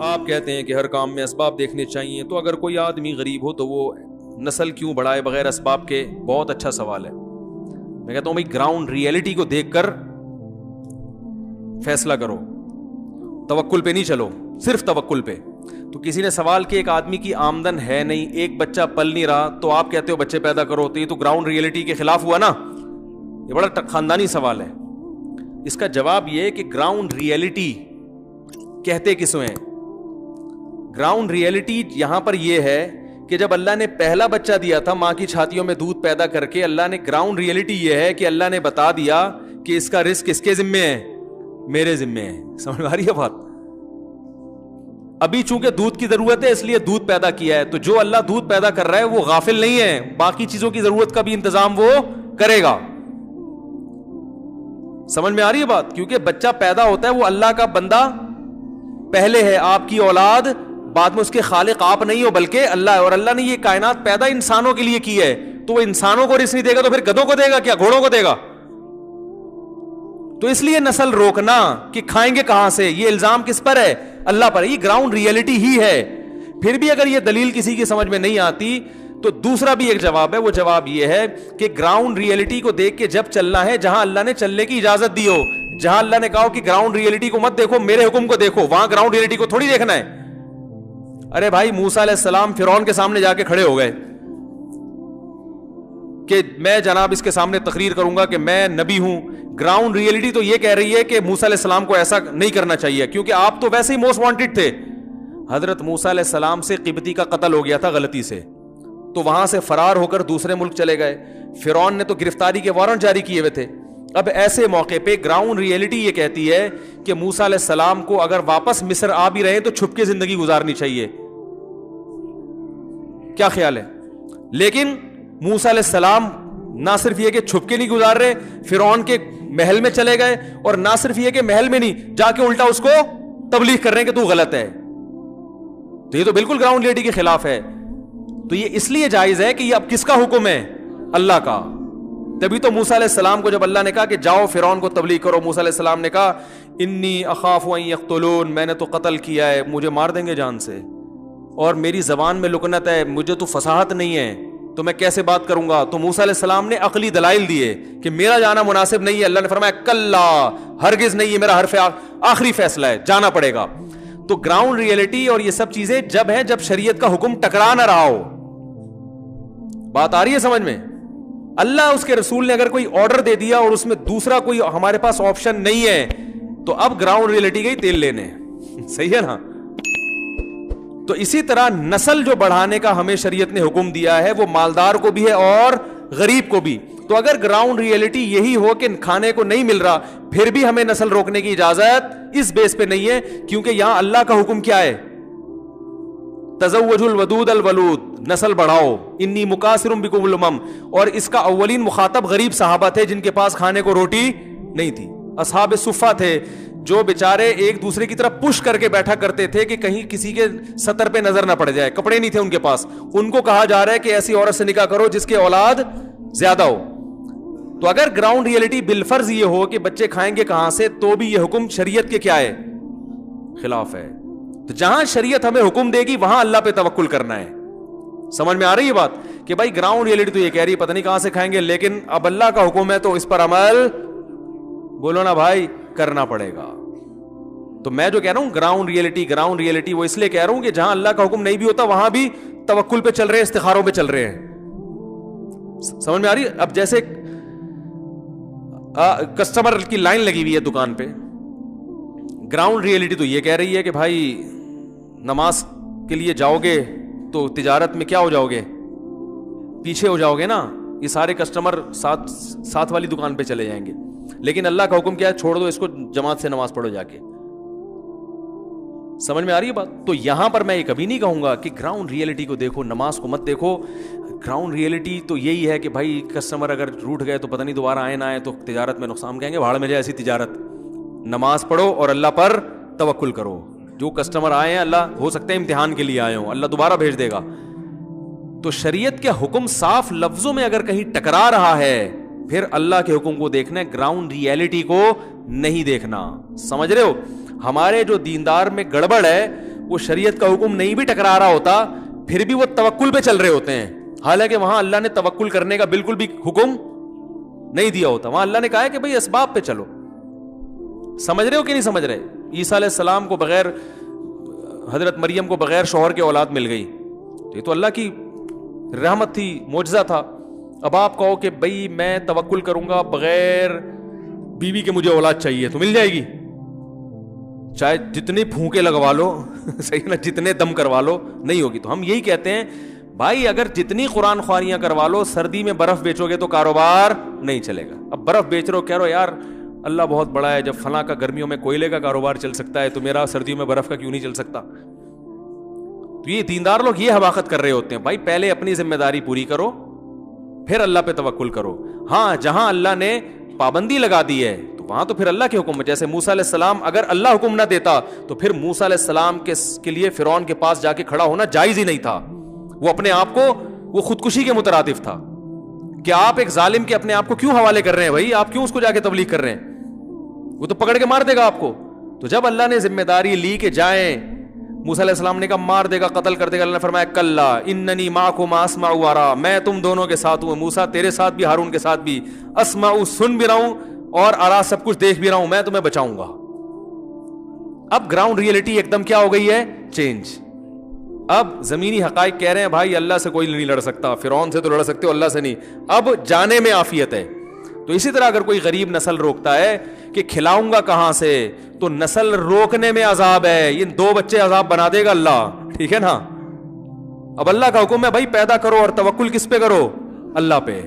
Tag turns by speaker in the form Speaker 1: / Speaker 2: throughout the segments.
Speaker 1: آپ کہتے ہیں کہ ہر کام میں اسباب دیکھنے چاہیے, تو اگر کوئی آدمی غریب ہو تو وہ نسل کیوں بڑھائے بغیر اسباب کے؟ بہت اچھا سوال ہے. میں کہتا ہوں بھائی گراؤنڈ ریئلٹی کو دیکھ کر فیصلہ کرو, توکل پہ نہیں چلو, صرف توکل پہ. تو کسی نے سوال کیا ایک آدمی کی آمدن ہے نہیں, ایک بچہ پل نہیں رہا, تو آپ کہتے ہو بچے پیدا کرو, تو یہ تو گراؤنڈ ریئلٹی کے خلاف ہوا نا. یہ بڑا خاندانی سوال ہے. اس کا جواب یہ ہے کہ گراؤنڈ ریئلٹی کہتے کس میں؟ گراؤنڈ ریئلٹی یہاں پر یہ ہے کہ جب اللہ نے پہلا بچہ دیا تھا ماں کی چھاتیوں میں دودھ پیدا کر کے, اللہ نے گراؤنڈ ریئلٹی یہ ہے کہ اللہ نے بتا دیا کہ اس کا رزق کس کے ذمے ہے؟ میرے ذمے ہے. سمجھ آ رہی ہے بات؟ ابھی چونکہ دودھ کی ضرورت ہے اس لیے دودھ پیدا کیا ہے, تو جو اللہ دودھ پیدا کر رہا ہے وہ غافل نہیں ہے, باقی چیزوں کی ضرورت کا بھی انتظام وہ کرے گا. سمجھ میں آ رہی ہے بات؟ کیونکہ بچہ پیدا ہوتا ہے وہ اللہ کا بندہ پہلے ہے, آپ کی اولاد بعد میں, اس کے خالق آپ نہیں ہو بلکہ اللہ ہے. اور اللہ نے یہ کائنات پیدا انسانوں کے لیے کی ہے, تو وہ انسانوں کو رزق نہیں دے گا تو پھر گدھوں کو دے گا کیا, گھوڑوں کو دے گا؟ تو اس لیے نسل روکنا کہ کھائیں گے کہاں سے, یہ الزام کس پر ہے؟ اللہ پر. یہ گراؤنڈ ریئلٹی ہی ہے. پھر بھی اگر یہ دلیل کسی کی سمجھ میں نہیں آتی تو دوسرا بھی ایک جواب ہے. وہ جواب یہ ہے کہ گراؤنڈ ریئلٹی کو دیکھ کے جب چلنا ہے جہاں اللہ نے چلنے کی اجازت دی ہو, جہاں اللہ نے کہا کہ گراؤنڈ ریئلٹی کو مت دیکھو, میرے حکم کو دیکھو, وہاں گراؤنڈ ریئلٹی کو تھوڑی دیکھنا ہے. ارے بھائی موسیٰ علیہ السلام فرعون کے سامنے جا کے کھڑے ہو گئے کہ میں جناب اس کے سامنے تقریر کروں گا کہ میں نبی ہوں. گراؤنڈ ریئلٹی تو یہ کہہ رہی ہے کہ موسیٰ علیہ السلام کو ایسا نہیں کرنا چاہیے, کیونکہ آپ تو ویسے ہی موسٹ وانٹڈ تھے. حضرت موسیٰ علیہ السلام سے قبطی کا قتل ہو گیا تھا غلطی سے, تو وہاں سے فرار ہو کر دوسرے ملک چلے گئے. فرعون نے تو گرفتاری کے وارنٹ جاری کیے ہوئے تھے. اب ایسے موقع پہ گراؤنڈ ریئلٹی یہ کہتی ہے کہ موسیٰ علیہ السلام کو اگر واپس مصر آ بھی رہے تو چھپ کے زندگی گزارنی چاہیے. کیا خیال ہے؟ لیکن موسیٰ علیہ السلام نہ صرف یہ کہ چھپ کے نہیں گزار رہے, فرعون کے محل میں چلے گئے, اور نہ صرف یہ کہ محل میں نہیں, جا کے الٹا اس کو تبلیغ کر رہے ہیں کہ تو غلط ہے. تو یہ تو بالکل گراؤنڈ ریئلٹی کے خلاف ہے. تو یہ اس لیے جائز ہے کہ یہ اب کس کا حکم ہے؟ اللہ کا. تبھی تو موسیٰ علیہ السلام کو جب اللہ نے کہا کہ جاؤ فرعون کو تبلیغ کرو, موسیٰ علیہ السلام نے کہا انی اخاف ان یقتلون, میں نے تو قتل کیا ہے, مجھے مار دیں گے جان سے, اور میری زبان میں لکنت ہے, مجھے تو فصاحت نہیں ہے, تو میں کیسے بات کروں گا؟ تو موسیٰ علیہ السلام نے عقلی دلائل دیے کہ میرا جانا مناسب نہیں ہے. اللہ نے فرمایا کلا, ہرگز نہیں, یہ میرا حرف آخری فیصلہ ہے, جانا پڑے گا. تو گراؤنڈ ریئلٹی اور یہ سب چیزیں جب ہیں جب شریعت کا حکم ٹکرا نہ رہا ہو. بات آ رہی ہے سمجھ میں؟ اللہ اس کے رسول نے اگر کوئی آرڈر دے دیا اور اس میں دوسرا کوئی ہمارے پاس آپشن نہیں ہے, تو اب گراؤنڈ ریئلٹی گئی تیل لینے. صحیح ہے نا؟ تو اسی طرح نسل جو بڑھانے کا ہمیں شریعت نے حکم دیا ہے وہ مالدار کو بھی ہے اور غریب کو بھی. تو اگر گراؤنڈ ریئلٹی یہی ہو کہ کھانے کو نہیں مل رہا, پھر بھی ہمیں نسل روکنے کی اجازت اس بیس پہ نہیں ہے, کیونکہ یہاں اللہ کا حکم کیا ہے؟ تزوجوا الودود الولود, نسل بڑھاؤ, انی مکاثر بکم الامم. اور اس کا اولین مخاطب غریب صحابہ تھے جن کے پاس کھانے کو روٹی نہیں تھی. اصحاب صفہ تھے جو بیچارے ایک دوسرے کی طرف پش کر کے بیٹھا کرتے تھے کہ کہیں کسی کے سطر پہ نظر نہ پڑ جائے, کپڑے نہیں تھے ان کے پاس. ان کو کہا جا رہا ہے کہ ایسی عورت سے نکاح کرو جس کے اولاد زیادہ ہو. تو اگر گراؤنڈ ریئلٹی بالفرض یہ ہو کہ بچے کھائیں گے کہاں سے, تو بھی یہ حکم شریعت کے کیا ہے؟ خلاف ہے. تو جہاں شریعت ہمیں حکم دے گی وہاں اللہ پہ توکل کرنا ہے. سمجھ میں آ رہی ہے بات؟ کہ بھائی گراؤنڈ ریئلٹی تو یہ کہہ رہی ہے پتہ نہیں کہاں سے کھائیں گے, لیکن اب اللہ کا حکم ہے تو اس پر عمل, بولو نا بھائی, کرنا پڑے گا. تو میں جو کہہ رہا ہوں گراؤنڈ ریئلٹی وہ اس لیے کہہ رہا ہوں کہ جہاں اللہ کا حکم نہیں بھی ہوتا وہاں بھی توکل پہ چل رہے ہیں, استخاروں پہ چل رہے ہیں. سمجھ میں آ رہی ہے؟ اب جیسے کسٹمر کی لائن لگی ہوئی ہے دکان پہ, گراؤنڈ ریئلٹی تو یہ کہہ رہی ہے کہ بھائی نماز کے لیے جاؤ گے تو تجارت میں کیا ہو جاؤ گے؟ پیچھے ہو جاؤ گے نا, یہ سارے کسٹمر ساتھ والی دکان پہ چلے جائیں گے. لیکن اللہ کا حکم کیا ہے؟ چھوڑ دو اس کو, جماعت سے نماز پڑھو جا کے. سمجھ میں آ رہی ہے بات؟ تو یہاں پر میں یہ کبھی نہیں کہوں گا کہ گراؤنڈ ریئلٹی کو دیکھو, نماز کو مت دیکھو. گراؤنڈ ریئلٹی تو یہی ہے کہ بھائی کسٹمر اگر روٹ گئے تو پتہ نہیں دوبارہ آئے نہ آئے, تو تجارت میں نقصان, کہیں گے بھاڑ میں جائے ایسی تجارت. نماز پڑھو اور اللہ پر توکل کرو. جو کسٹمر آئے ہیں اللہ ہو سکتا ہے امتحان کے لیے آئے ہوں, اللہ دوبارہ بھیج دے گا. تو شریعت کے حکم صاف لفظوں میں اگر کہیں ٹکرا رہا ہے, پھر اللہ کے حکم کو دیکھنا ہے, گراؤنڈ ریئلٹی کو نہیں دیکھنا. سمجھ رہے ہو؟ ہمارے جو دیندار میں گڑبڑ ہے وہ شریعت کا حکم نہیں بھی ٹکرا رہا ہوتا پھر بھی وہ توکل پہ چل رہے ہوتے ہیں, حالانکہ وہاں اللہ نے توکل کرنے کا بالکل بھی حکم نہیں دیا ہوتا. وہاں اللہ نے کہا ہے کہ بھئی اسباب پہ چلو. سمجھ رہے ہو کہ نہیں سمجھ رہے؟ عیسیٰ علیہ السلام کو بغیر, حضرت مریم کو بغیر شوہر کے اولاد مل گئی, یہ تو اللہ کی رحمت تھی, معجزہ تھا. اب آپ کہو کہ بھئی میں توکل کروں گا بغیر بیوی کے مجھے اولاد چاہیے, تو مل جائے گی, چاہے جتنے پھونکے لگوا لو صحیح نا, جتنے دم کروا لو, نہیں ہوگی. تو ہم یہی کہتے ہیں بھائی اگر جتنی قرآن خواریاں کروا لو, سردی میں برف بیچو گے تو کاروبار نہیں چلے گا. اب برف بیچ رہے ہو, کہہ رہو یار اللہ بہت بڑا ہے, جب فلاں کا گرمیوں میں کوئلے کا کاروبار چل سکتا ہے تو میرا سردیوں میں برف کا کیوں نہیں چل سکتا؟ تو یہ دیندار لوگ یہ حماقت کر رہے ہوتے ہیں. بھائی پہلے اپنی ذمہ داری پوری کرو, پھر اللہ پہ توکل کرو. ہاں جہاں اللہ نے پابندی لگا دی ہے تو وہاں تو پھر اللہ کے حکم ہے. جیسے موسیٰ علیہ السلام, اگر اللہ حکم نہ دیتا تو پھر موسیٰ علیہ السلام کے لیے فرعون کے پاس جا کے کھڑا ہونا جائز ہی نہیں تھا. وہ اپنے آپ کو, وہ خودکشی کے مترادف تھا. کہ آپ ایک ظالم کے اپنے آپ کو کیوں حوالے کر رہے ہیں بھائی, آپ کیوں اس کو جا کے تبلیغ کر رہے ہیں؟ وہ تو پکڑ کے مار دے گا آپ کو. تو جب اللہ نے ذمہ داری لی کہ جائیں, موسیٰ علیہ السلام نے کہا مار دے گا, قتل کر دے گا. اللہ نے فرمایا کلا اننی معکم اسمع و ارا, میں تم دونوں کے ساتھ ہوں. موسیٰ تیرے ساتھ بھی, ہارون کے ساتھ بھی. اسمع, سن بھی رہا ہوں, اور ارا, سب کچھ دیکھ بھی رہا ہوں. میں تمہیں بچاؤں گا. اب گراؤنڈ ریئلٹی ایک دم کیا ہو گئی ہے, چینج. اب زمینی حقائق کہہ رہے ہیں بھائی اللہ سے کوئی نہیں لڑ سکتا, فرعون سے تو لڑ سکتے ہو, اللہ سے نہیں. اب جانے میں عافیت ہے. تو اسی طرح اگر کوئی غریب نسل روکتا ہے کہ کھلاؤں گا کہاں سے, تو نسل روکنے میں عذاب ہے. یہ 2 بچے عذاب بنا دے گا اللہ, ٹھیک ہے نا. اب اللہ کا حکم ہے بھائی پیدا کرو, اور توکل کس پہ کرو, اللہ پہ.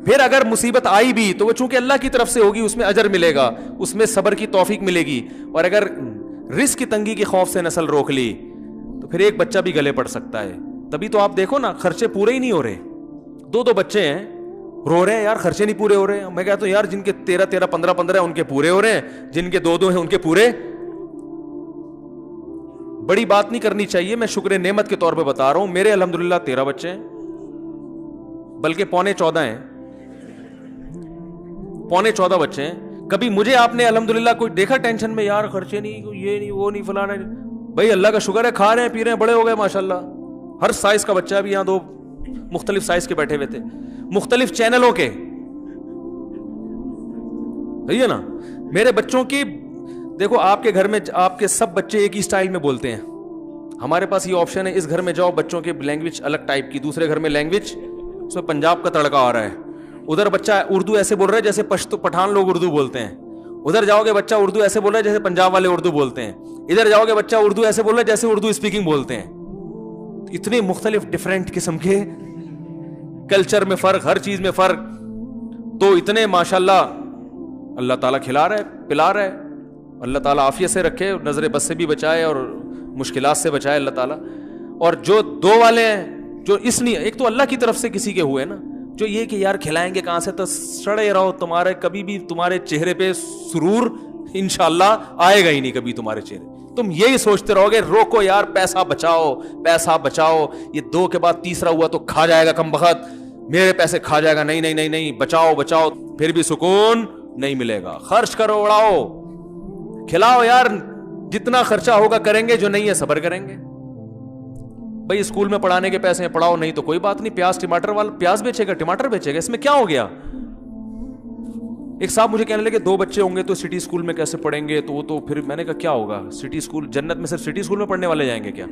Speaker 1: پھر اگر مصیبت آئی بھی تو وہ چونکہ اللہ کی طرف سے ہوگی, اس میں اجر ملے گا, اس میں صبر کی توفیق ملے گی. اور اگر رزق کی تنگی کے خوف سے نسل روک لی تو پھر ایک بچہ بھی گلے پڑ سکتا ہے. تبھی تو آپ دیکھو نا, خرچے پورے ہی نہیں ہو رہے. 2 بچے ہیں, رو رہے ہیں یار خرچے نہیں پورے ہو رہے. میں کہتا ہوں یار جن کے 13 15 ہیں ان کے پورے ہو رہے ہیں, جن کے 2 ہیں ان کے پورے. بڑی بات نہیں کرنی چاہیے, میں شکر نعمت کے طور پہ بتا رہا ہوں. میرے الحمدللہ 13 بچے ہیں, بلکہ 14.25 ہیں, 14.25 بچے ہیں. کبھی مجھے آپ نے الحمدللہ کوئی دیکھا ٹینشن میں, یار خرچے نہیں, یہ نہیں, وہ نہیں, فلانا نہیں؟ بھائی اللہ کا شکر ہے, کھا رہے ہیں, پی رہے ہیں, بڑے ہو گئے ماشاءاللہ. ہر سائز کا بچہ ہے. ابھی یہاں 2 مختلف سائز کے بیٹھے ہوئے تھے, مختلف چینلوں کے, صحیح ہے نا. میرے بچوں کی دیکھو, آپ کے گھر میں آپ کے سب بچے ایک ہی سٹائل میں بولتے ہیں. ہمارے پاس یہ آپشن ہے, اس گھر میں جاؤ بچوں کی لینگویج الگ ٹائپ کی, دوسرے گھر میں لینگویج اس میں پنجاب کا تڑکا آ رہا ہے. ادھر بچہ اردو ایسے بول رہا ہے جیسے پٹھان لوگ اردو بولتے ہیں. ادھر جاؤ گے بچہ اردو ایسے بول رہا ہے جیسے پنجاب والے اردو بولتے ہیں. ادھر جاؤ گے بچہ اردو ایسے بول رہا ہے جیسے اردو اسپیکنگ بولتے ہیں. اتنے مختلف ڈفرینٹ قسم کے کلچر میں فرق, ہر چیز میں فرق. تو اتنے ماشاءاللہ اللہ تعالیٰ کھلا رہا ہے, پلا رہا ہے. اللہ تعالیٰ عافیت سے رکھے, نظر بد سے بھی بچائے اور مشکلات سے بچائے اللہ تعالیٰ. اور جو 2 والے ہیں, جو اس لیے ایک تو اللہ کی طرف سے کسی کے ہوئے نا, جو یہ کہ یار کھلائیں گے کہاں سے, تو سڑے رہو. تمہارے کبھی بھی تمہارے چہرے پہ سرور انشاءاللہ آئے گا ہی نہیں کبھی تمہارے چہرے. تم یہی سوچتے رہو گے روکو یار, پیسہ بچاؤ, پیسہ بچاؤ. یہ 2 کے بعد تیسرا ہوا تو کھا جائے گا کم بخت, میرے پیسے کھا جائے گا. نہیں نہیں نہیں نہیں, بچاؤ بچاؤ, پھر بھی سکون نہیں ملے گا. خرچ کرو, اڑاؤ, کھلاؤ یار, جتنا خرچہ ہوگا کریں گے, جو نہیں ہے صبر کریں گے. بھائی اسکول میں پڑھانے کے پیسے ہیں, پڑھاؤ, نہیں تو کوئی بات نہیں. پیاز ٹماٹر والا پیاز بیچے گا, ٹماٹر بیچے گا, اس میں کیا ہو گیا. ایک صاحب مجھے کہنے لگے 2 بچے ہوں گے تو سٹی اسکول میں کیسے پڑھیں گے, تو وہ تو پھر میں نے کہا کیا ہوگا, سٹی اسکول جنت میں صرف سٹی اسکول میں پڑھنے والے جائیں گے کیا؟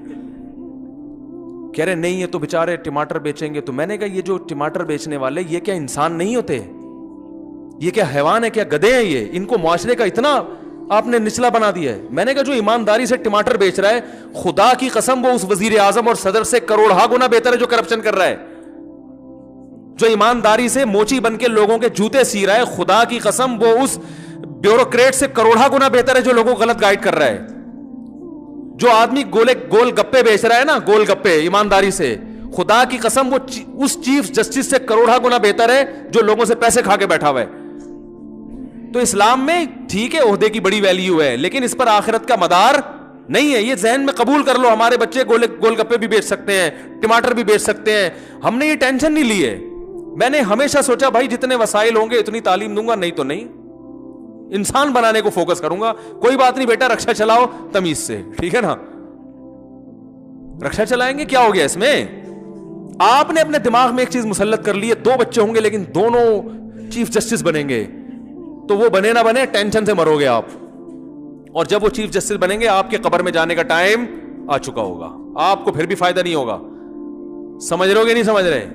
Speaker 1: کہہ رہے نہیں, یہ تو بےچارے ٹماٹر بیچیں گے. تو میں نے کہا یہ جو ٹماٹر بیچنے والے, یہ کیا انسان نہیں ہوتے, یہ کیا حیوان ہے, کیا گدھے ہیں یہ؟ ان کو معاشرے کا اتنا آپ نے نچلا بنا دیا ہے. میں نے کہا جو ایمانداری سے ٹماٹر بیچ رہا ہے, خدا کی قسم وہ اس وزیر اعظم اور صدر سے کروڑہا گنا بہتر ہے جو کرپشن کر رہا ہے. جو ایمانداری سے موچی بن کے لوگوں کے جوتے سی رہا ہے, خدا کی قسم وہ اس بیوروکریٹ سے کروڑہا گنا بہتر ہے جو لوگوں کو غلط گائیڈ کر رہا ہے. جو آدمی گول گپے بیچ رہا ہے نا, گول گپے ایمانداری سے, خدا کی قسم وہ اس چیف جسٹس سے کروڑہا گنا بہتر ہے جو لوگوں سے پیسے کھا کے بیٹھا ہوا ہے. تو اسلام میں ٹھیک ہے عہدے کی بڑی ویلیو ہے, لیکن اس پر آخرت کا مدار نہیں ہے. یہ ذہن میں قبول کر لو, ہمارے بچے گول گپے بھی بیچ سکتے ہیں, ٹماٹر بھی بیچ سکتے ہیں. ہم نے یہ ٹینشن نہیں لی ہے. میں نے ہمیشہ سوچا بھائی جتنے وسائل ہوں گے اتنی تعلیم دوں گا, نہیں تو نہیں, انسان بنانے کو فوکس کروں گا. کوئی بات نہیں بیٹا, رکشا چلاؤ تمیز سے, ٹھیک ہے نا. رکشا چلائیں گے, کیا ہو گیا اس میں؟ آپ نے اپنے دماغ میں ایک چیز مسلط کر لی ہے, 2 بچے ہوں گے لیکن دونوں چیف جسٹس بنیں گے, تو وہ بنے نہ بنے ٹینشن سے مرو گے آپ. اور جب وہ چیف جسٹس بنیں گے آپ کے قبر میں جانے کا ٹائم آ چکا ہوگا, آپ کو پھر بھی فائدہ نہیں ہوگا. سمجھ رہے ہو کہ نہیں سمجھ رہے؟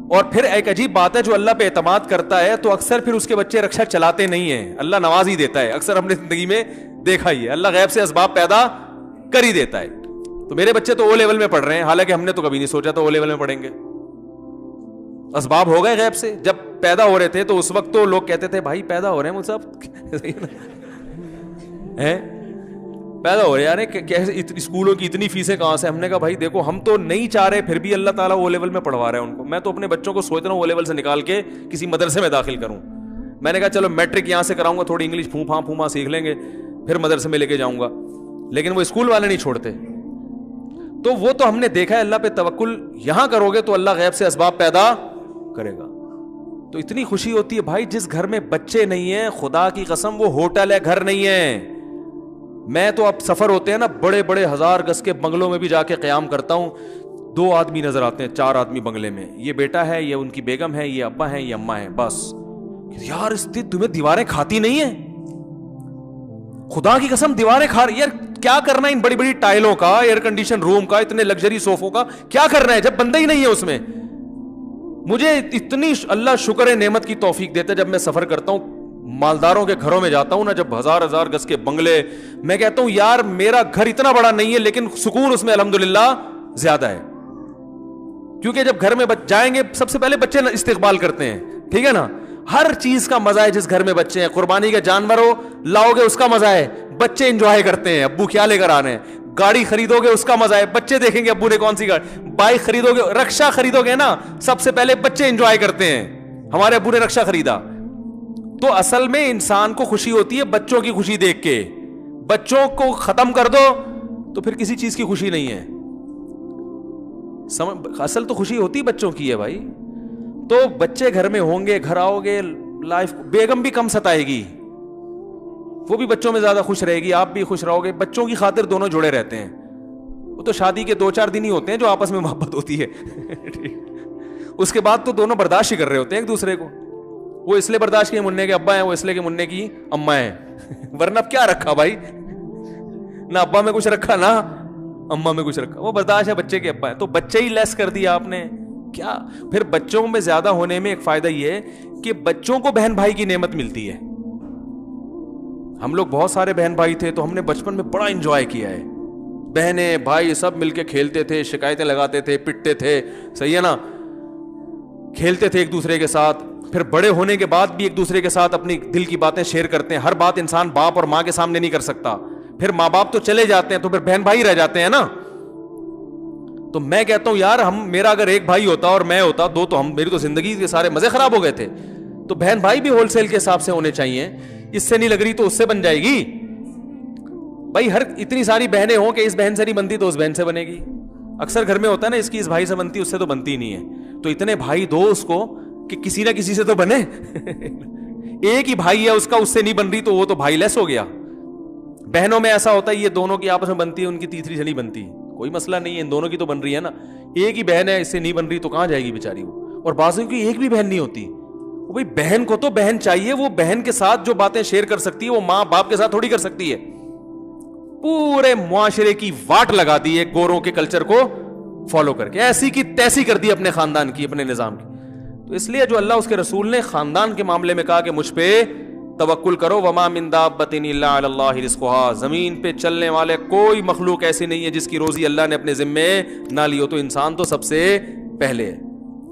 Speaker 1: اور پھر ایک عجیب بات ہے, جو اللہ پہ اعتماد کرتا ہے تو اکثر پھر اس کے بچے رکشا چلاتے نہیں ہیں, اللہ نواز ہی دیتا ہے. اکثر ہم نے زندگی میں دیکھا ہی ہے, اللہ غیب سے اسباب پیدا کر ہی دیتا ہے. تو میرے بچے تو او لیول میں پڑھ رہے ہیں, حالانکہ ہم نے تو کبھی نہیں سوچا تھا او لیول میں پڑھیں گے. اسباب ہو گئے غیب سے. جب پیدا ہو رہے تھے تو اس وقت تو لوگ کہتے تھے بھائی پیدا ہو رہے ہیں مجھ سے پیدا ہو رہے یار, اسکولوں کی اتنی فیسیں کہاں سے؟ ہم نے کہا بھائی دیکھو ہم تو نہیں چاہ رہے, پھر بھی اللہ تعالیٰ او لیول میں پڑھوا رہے ہیں ان کو. میں تو اپنے بچوں کو سوچ رہا ہوں او لیول سے نکال کے کسی مدرسے میں داخل کروں. میں نے کہا چلو میٹرک یہاں سے کراؤں گا, تھوڑی انگلش پھونپھا سیکھ لیں گے, پھر مدرسے میں لے کے جاؤں گا. لیکن وہ اسکول والے نہیں چھوڑتے. تو وہ تو ہم نے دیکھا ہے, اللہ پہ توکل یہاں کرو گے تو اللہ غیب سے اسباب پیدا کرے گا. تو اتنی خوشی ہوتی ہے بھائی جس گھر میں بچے نہیں ہیں, خدا کی قسم وہ ہوٹل ہے, گھر نہیں ہے. میں تو اب سفر ہوتے ہیں نا, بڑے بڑے 1000 گز کے بنگلوں میں بھی جا کے قیام کرتا ہوں, 2 آدمی نظر آتے ہیں, 4 آدمی بنگلے میں, یہ بیٹا ہے, یہ ان کی بیگم ہے, یہ ابا ہے, یہ اماں ہے, بس. یار تمہیں دیواریں کھاتی نہیں ہیں؟ خدا کی قسم دیواریں کھا رہی. یار کیا کرنا ہے ان بڑی بڑی ٹائلوں کا, ایئر کنڈیشن روم کا, اتنے لگژری صوفوں کا, کیا کرنا ہے جب بندہ ہی نہیں ہے اس میں؟ مجھے اتنی اللہ شکر ہے نعمت کی توفیق دیتا ہے, جب میں سفر کرتا ہوں مالداروں کے گھروں میں جاتا ہوں نا, جب 1000 گز کے بنگلے, میں کہتا ہوں یار میرا گھر اتنا بڑا نہیں ہے لیکن سکون اس میں الحمدللہ زیادہ ہے. کیونکہ جب گھر میں جائیں گے سب سے پہلے بچے استقبال کرتے ہیں, ٹھیک ہے نا. ہر چیز کا مزہ ہے جس گھر میں بچے ہیں. قربانی کا جانور ہو لاؤ گے اس کا مزہ ہے, بچے انجوائے کرتے ہیں. ابو کیا لے کر آ رہے ہیں, گاڑی خریدو گے اس کا مزہ ہے, بچے دیکھیں گے ابو نے کون سی گاڑی. بائک خریدو گے, رکشا خریدو گے نا, سب سے پہلے بچے انجوائے کرتے ہیں, ہمارے ابو نے رکشا خریدا. تو اصل میں انسان کو خوشی ہوتی ہے بچوں کی خوشی دیکھ کے. بچوں کو ختم کر دو تو پھر کسی چیز کی خوشی نہیں ہے. اصل تو خوشی ہوتی بچوں کی ہے بھائی. تو بچے گھر میں ہوں گے, گھر آؤ گے, لائف بیگم بھی کم ستائے گی, وہ بھی بچوں میں زیادہ خوش رہے گی, آپ بھی خوش رہو گے. بچوں کی خاطر دونوں جڑے رہتے ہیں. وہ تو شادی کے 2-4 دن ہی ہوتے ہیں جو آپس میں محبت ہوتی ہے, اس کے بعد تو دونوں برداشت ہی کر رہے ہوتے ہیں ایک دوسرے کو. وہ اس لیے برداشت کی مننے کے ابا ہیں, وہ اس لیے کہ مننے کی اماں ہیں. ورنہ کیا رکھا بھائی, نہ ابا میں کچھ رکھا نہ اماں میں کچھ رکھا. وہ برداشت ہے بچے کے ابا ہیں, تو بچے ہی لیس کر دیا آپ نے کیا. پھر بچوں میں زیادہ ہونے میں ایک فائدہ یہ ہے کہ بچوں کو بہن بھائی کی نعمت ملتی ہے. ہم لوگ بہت سارے بہن بھائی تھے تو ہم نے بچپن میں بڑا انجوائے کیا ہے. بہنیں بھائی سب مل کے کھیلتے تھے, شکایتیں لگاتے تھے, پٹتے تھے, صحیح ہے نا, کھیلتے تھے ایک دوسرے کے ساتھ. پھر بڑے ہونے کے بعد بھی ایک دوسرے کے ساتھ اپنی دل کی باتیں شیئر کرتے ہیں. ہر بات انسان باپ اور ماں کے سامنے نہیں کر سکتا. پھر ماں باپ تو چلے جاتے ہیں تو پھر بہن بھائی رہ جاتے ہیں نا. تو میں کہتا ہوں یار میرا اگر ایک بھائی ہوتا اور میں ہوتا, 2 تو میری تو زندگی کے سارے مزے خراب ہو گئے تھے. تو بہن بھائی بھی ہول سیل کے حساب سے ہونے چاہیے. اس سے نہیں لگ رہی تو اس سے بن جائے گی بھائی. ہر اتنی ساری بہنیں ہوں کہ اس بہن سے نہیں بنتی تو اس بہن سے بنے گی. اکثر گھر میں ہوتا ہے نا, اس کی اس بھائی سے بنتی, اس سے تو بنتی نہیں ہے. تو اتنے بھائی دو اس کو کہ کسی نہ کسی سے تو بنے. ایک ہی بھائی ہے اس کا, اس سے نہیں بن رہی تو وہ تو بھائی لیس ہو گیا. بہنوں میں ایسا ہوتا ہے یہ دونوں کی آپس میں بنتی ہے, ان کی تیسری سے نہیں بنتی, کوئی مسئلہ نہیں ہے, ان دونوں کی تو بن رہی ہے نا. ایک ہی بہن ہے, اس سے نہیں بن رہی تو کہاں جائے گی بیچاری وہ. اور بعضوں کی ایک بھی بہن نہیں ہوتی. بھائی بہن کو تو بہن چاہیے, وہ بہن کے ساتھ جو باتیں شیئر کر سکتی ہے وہ ماں باپ کے ساتھ تھوڑی کر سکتی ہے. پورے معاشرے کی واٹ لگا دی ہے گوروں کے کلچر کو فالو کر کے, ایسی کی تیسی کر دی اپنے خاندان کی, اپنے نظام کی. تو اس لیے جو اللہ اس کے رسول نے خاندان کے معاملے میں کہا کہ مجھ پہ توکل کرو, وما من دابۃ الا علی اللہ رزقها, زمین پہ چلنے والے کوئی مخلوق ایسی نہیں ہے جس کی روزی اللہ نے اپنے ذمے نہ لی ہو. تو انسان تو سب سے پہلے ہے.